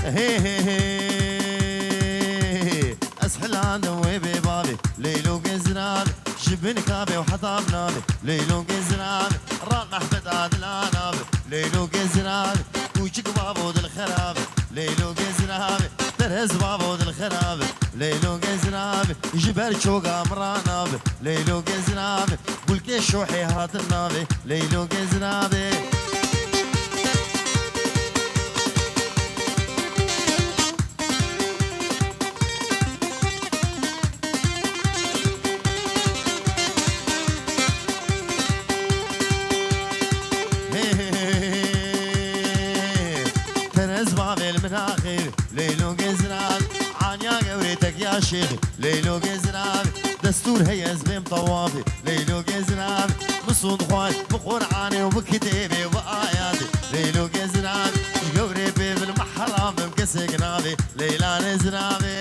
هي هي هي اسحلان وببابي ليلو جزران جبن كابي وحطام نابي ليلو جزران ران محمد عدلان نابي ليلو جزران وجك بابو ذا الخراب ليلو جزران درز بابو ذا الخراب ليلو جزران جبل شوقا مران نابي ليلو جزران قلك شوحي هات النابي ليلو جزران المناخير ليلو جزران عانيا قوريتك يا شيخ ليلو جزران دستور هيز بمطوافي ليلو جزران مصون خوان بقرآني وبكتابي وبآياتي ليلو جزران قوري بالمحرم بمكسق نابي ليلا نزرابي